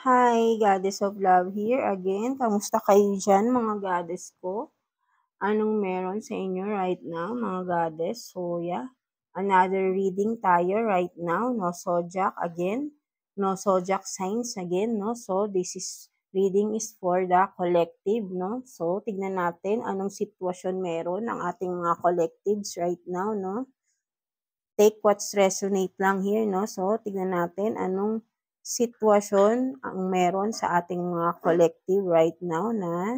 Hi, Goddess of Love here again. Kamusta kayo dyan, mga goddess ko? Anong meron sa inyo right now, mga goddess? So, yeah. Another reading tayo right now. No zodiac again. No zodiac signs again, no? So, this is reading is for the collective, no? So, tignan natin anong sitwasyon meron ng ating mga collectives right now, no? Take what's resonate lang here, no? So, tignan natin anong sitwasyon ang meron sa ating mga collective right now na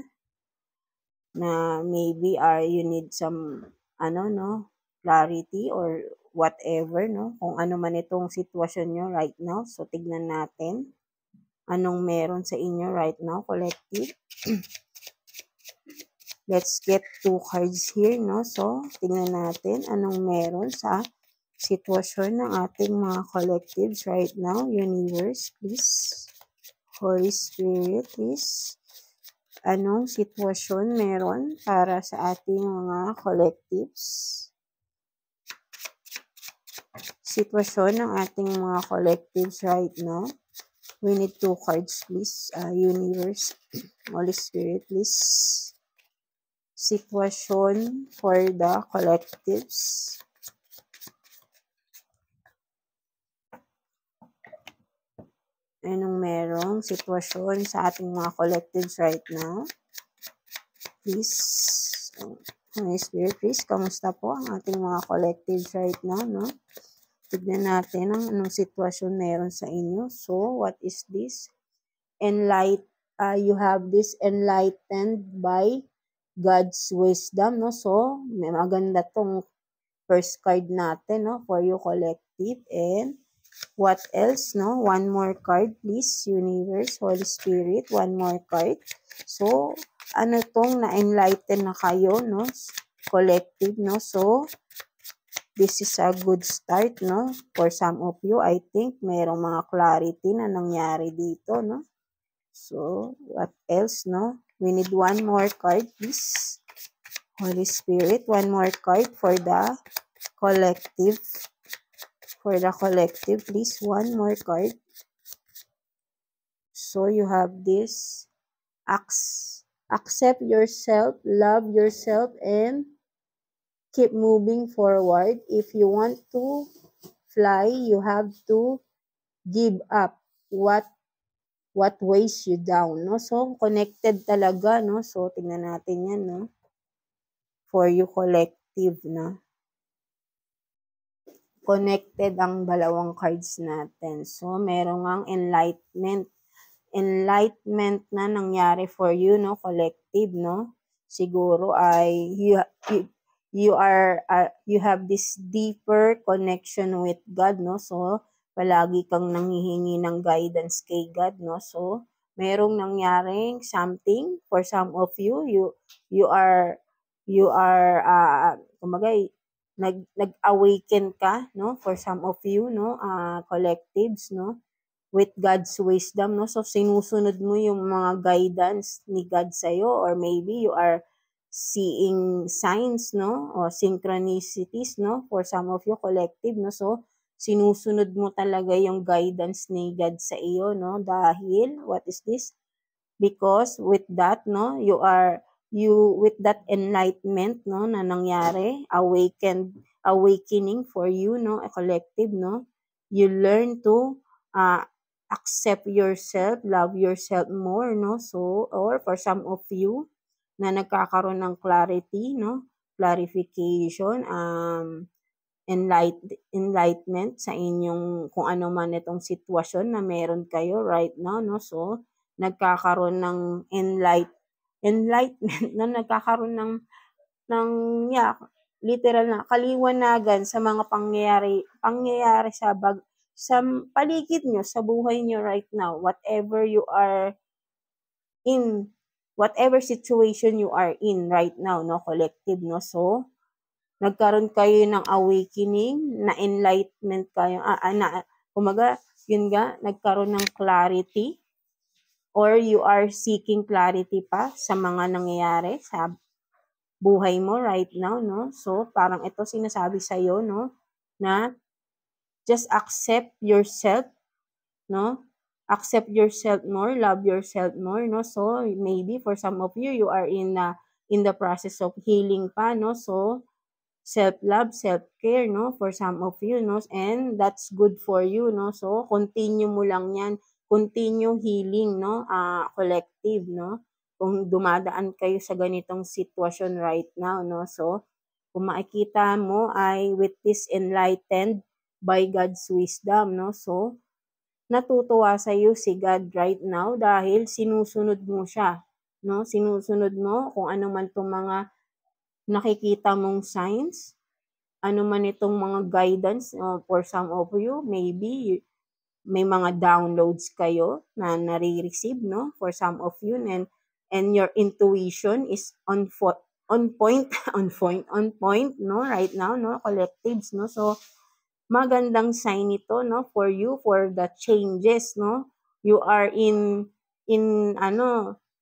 maybe you need some no, clarity or whatever, no? Kung ano man itong sitwasyon nyo right now. So, tignan natin anong meron sa inyo right now, collective. Let's get 2 cards here, no? So, tingnan natin anong meron sa sitwasyon ng ating mga collectives right now. Universe, please. Holy Spirit, please. Anong sitwasyon meron para sa ating mga collectives? Sitwasyon ng ating mga collectives right now. We need 2 cards, please. Universe, Holy Spirit, please. Sitwasyon for the collectives. Anong merong sitwasyon sa ating mga collectives right now? Please, Holy Spirit, please, kamusta po ang ating mga collectives right now, no? Tignan natin ang anong sitwasyon meron sa inyo. So, what is this? You have this enlightened by God's wisdom, no? So, may maganda tong first card natin, no? For you collective. And what else, no? One more card, please. Universe, Holy Spirit, one more card. So, ano tong na-enlighten na kayo, no? Collective, no? So, this is a good start, no? For some of you, I think merong mga clarity na nangyari dito, no? So, what else, no? We need one more card, please. Holy Spirit, one more card for the collective. For the collective, please, one more card. So, you have this. Accept yourself, love yourself, and keep moving forward. If you want to fly, you have to give up what weighs you down, no? So, connected talaga, no? So, tingnan natin yan, no? For you collective, no? Connected ang dalawang cards natin. So, merong ang enlightenment na nangyari for you, no? Collective, no? Siguro ay you have this deeper connection with God, no? So, palagi kang nanghihingi ng guidance kay God, no? So, merong nangyaring something for some of you. You are kumbaga, nag-awaken ka, no? For some of you, no? Collectives, no? With God's wisdom, no? So, sinusunod mo yung mga guidance ni God sa'yo, or maybe you are seeing signs, no? O synchronicities, no? For some of you collective, no? So, sinusunod mo talaga yung guidance ni God sa iyo, no? Dahil, what is this? Because with that, no? With that enlightenment, no? Na nangyari, awakening for you, no? A collective, no? You learn to accept yourself, love yourself more, no? So, or for some of you na nagkakaroon ng clarity, no? Clarification, enlightenment sa inyong kung ano man itong sitwasyon na meron kayo right now, no? So, nagkakaroon ng enlightenment, no? Nagkakaroon ng literal na kaliwanagan sa mga pangyayari sa paligid nyo, sa buhay nyo right now, whatever you are in, whatever situation you are in right now, no, collective, no? So, nagkaroon kayo ng awakening, na enlightenment kayo, kumaga, yun nga, nagkaroon ng clarity, or you are seeking clarity pa sa mga nangyayari sa buhay mo right now, no? So, parang ito sinasabi sa'yo, no? Na just accept yourself, no? accept yourself more, love yourself more, no? So, maybe for some of you, you are in the process of healing pa, no? So, self-love, self-care, no? For some of you, no? And that's good for you, no? So, continue mo lang yan. Continue healing, no? Collective, no? Kung dumadaan kayo sa ganitong sitwasyon right now, no? So, kung makikita mo ay with this enlightened by God's wisdom, no? So, natutuwa sa iyo si God right now dahil sinusunod mo siya, no? Sinusunod mo kung ano man 'tong mga nakikita mong signs, ano man itong mga guidance, for some of you, maybe may mga downloads kayo na nare-receive, no? For some of you, and your intuition is on point, on point, no? Right now, no? Collectives, no? So, magandang sign ito, no? For you, for the changes, no? You are in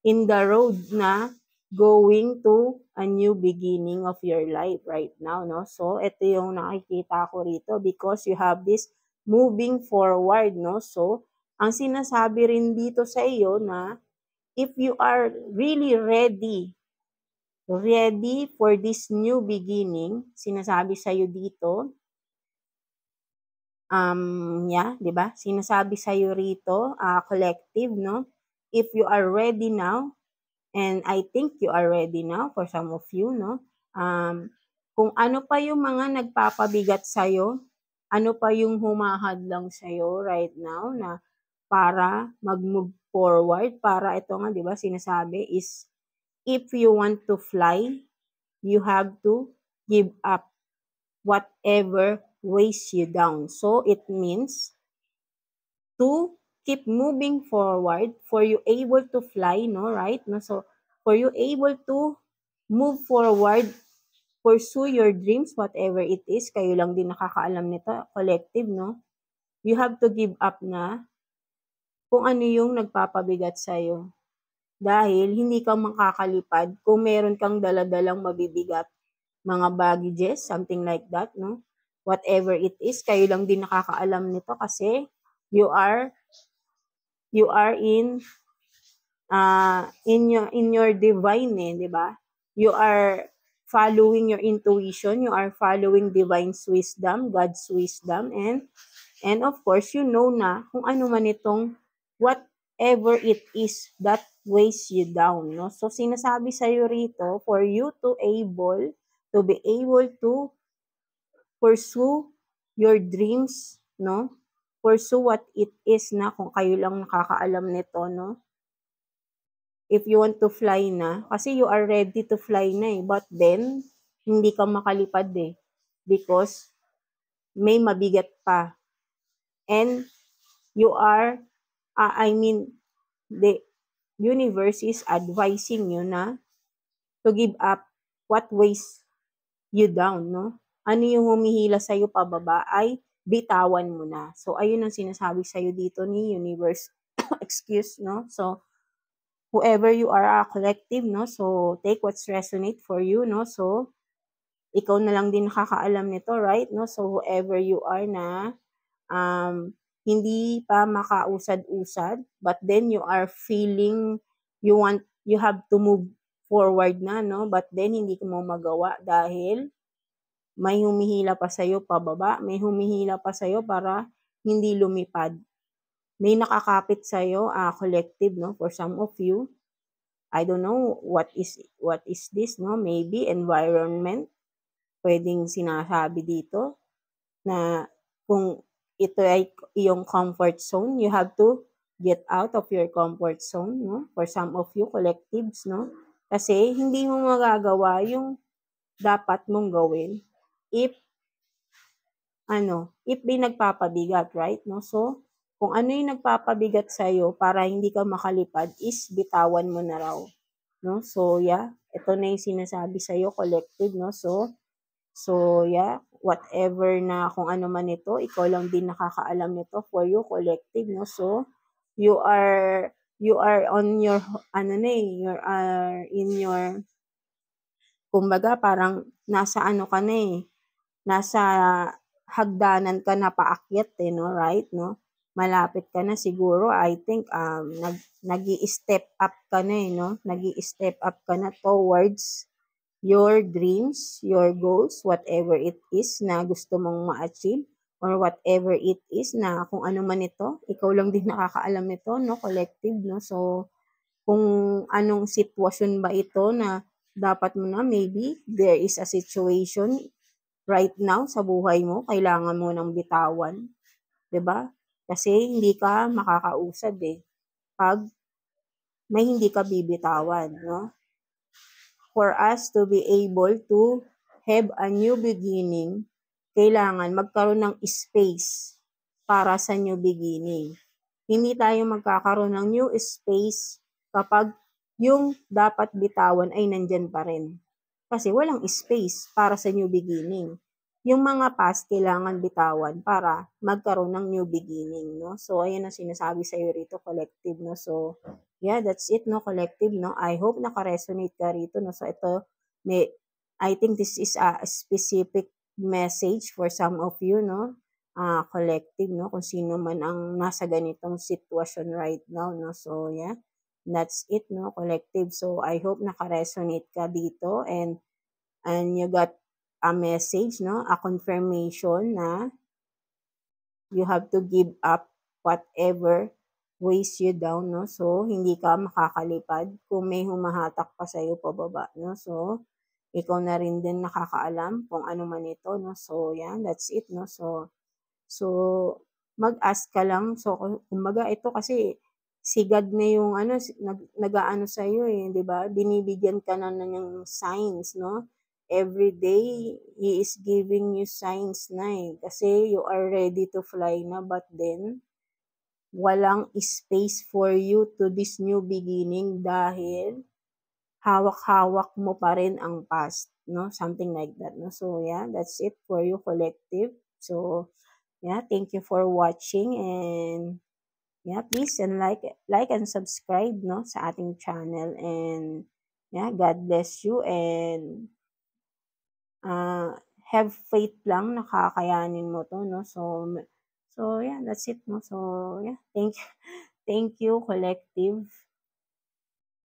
the road na going to a new beginning of your life right now, no? So, ito yung nakikita ko rito because you have this moving forward, no? So, ang sinasabi rin dito sa iyo na if you are really ready for this new beginning, sinasabi sa iyo dito, 'di ba? Sinasabi sa iyo rito, collective, no? If you are ready now, and I think you are ready now for some of you, no? Kung ano pa yung mga nagpapabigat sa iyo, ano pa yung humahadlang sa iyo right now na para mag-move forward, para ito nga, 'di ba, sinasabi is if you want to fly, you have to give up whatever weighs you down. So it means to keep moving forward for you able to fly, no, right? No, so for you able to move forward, pursue your dreams, whatever it is, kayo lang din nakakaalam nito, collective, no? You have to give up na kung ano yung nagpapabigat sa'yo. Dahil hindi ka makakalipad kung meron kang daladalang mabibigat, mga baggages, something like that, no? Whatever it is, kayo lang din nakakaalam nito kasi you are in your divine, 'di ba? You are following your intuition, you are following divine's wisdom, God's wisdom, and of course, you know na kung ano man itong whatever it is that weighs you down, no? So, sinasabi sa iyo rito, for you to be able to pursue your dreams, no? Pursue what it is na kung kayo lang nakakaalam nito, no? If you want to fly na, kasi you are ready to fly na but then, hindi ka makalipad because may mabigat pa. And you are, the universe is advising you na to give up what weighs you down, no? Ano yung humihila sa'yo pababa ay bitawan mo na. So, ayun ang sinasabi sa'yo dito ni universe. Excuse, no? So, whoever you are, collective, no? So, take what's resonate for you, no? So, ikaw na lang din nakakaalam nito, right? No? So, whoever you are na hindi pa makausad-usad, but then you are feeling you have to move forward na, no? But then, hindi mo magawa dahil may humihila pa sa'yo pababa, may humihila pa sa'yo para hindi lumipad. May nakakapit sa'yo, collective, no? For some of you, I don't know what is this, no? Maybe environment, pwedeng sinasabi dito na kung ito ay iyong comfort zone, you have to get out of your comfort zone, no? For some of you, collectives, no? Kasi hindi mo magagawa yung dapat mong gawin if may nagpapabigat, right? No? So, kung ano yung nagpapabigat sa'yo para hindi ka makalipad is bitawan mo na raw. No? So, yeah, ito na yung sinasabi sa'yo, collective, no? So, yeah, whatever na kung ano man ito, ikaw lang din nakakaalam nito for you, collective, no? So, you are on your, you are in your, kumbaga parang nasa ka na nasa hagdanan ka na paakyat no, right, no? malapit ka na siguro, I think, nag-i-step up ka na no? Nag-i-step up ka na towards your dreams, your goals, whatever it is na gusto mong ma-achieve, or whatever it is na kung ano man ito, ikaw lang din nakakaalam nito, no? Collective, no? So, kung anong sitwasyon ba ito na dapat mo na, maybe there is a situation right now sa buhay mo, kailangan mo ng bitawan, 'di ba? Kasi hindi ka makakausad pag may hindi ka bibitawan, no? For us to be able to have a new beginning, kailangan magkaroon ng space para sa new beginning. Hindi tayo magkakaroon ng new space kapag yung dapat bitawan ay nandyan pa rin. Kasi walang space para sa new beginning. Yung mga past kailangan bitawan para magkaroon ng new beginning, no? So, ayan ang sinasabi sa'yo rito, collective, no? So, yeah, that's it, no, collective, no? I hope naka-resonate ka rito, no? So, ito, I think this is a specific message for some of you, no? Collective, no? Kung sino man ang nasa ganitong sitwasyon right now, no? So, yeah, that's it, no, collective. So, I hope naka-resonate ka dito and you got a message, no? A confirmation na you have to give up whatever weighs you down, no? So, hindi ka makakalipad kung may humahatak pa sa'yo pababa, no? So, ikaw na rin din nakakaalam kung ano man ito, no? So, yeah, that's it, no? So mag-ask ka lang. So, kumbaga ito kasi si God na yung nag-aano sa'yo 'di ba? Binibigyan ka na ng signs, no? Every day, He is giving you signs na kasi you are ready to fly na, but then walang space for you to this new beginning dahil hawak-hawak mo pa rin ang past, no? Something like that, no? So, yeah, that's it for you, collective. So, yeah, thank you for watching, and yeah, please and like and subscribe, no, sa ating channel, and yeah, God bless you, and have faith lang na kakayanin mo to, no? So yeah, that's it, no? So yeah, thank you, collective.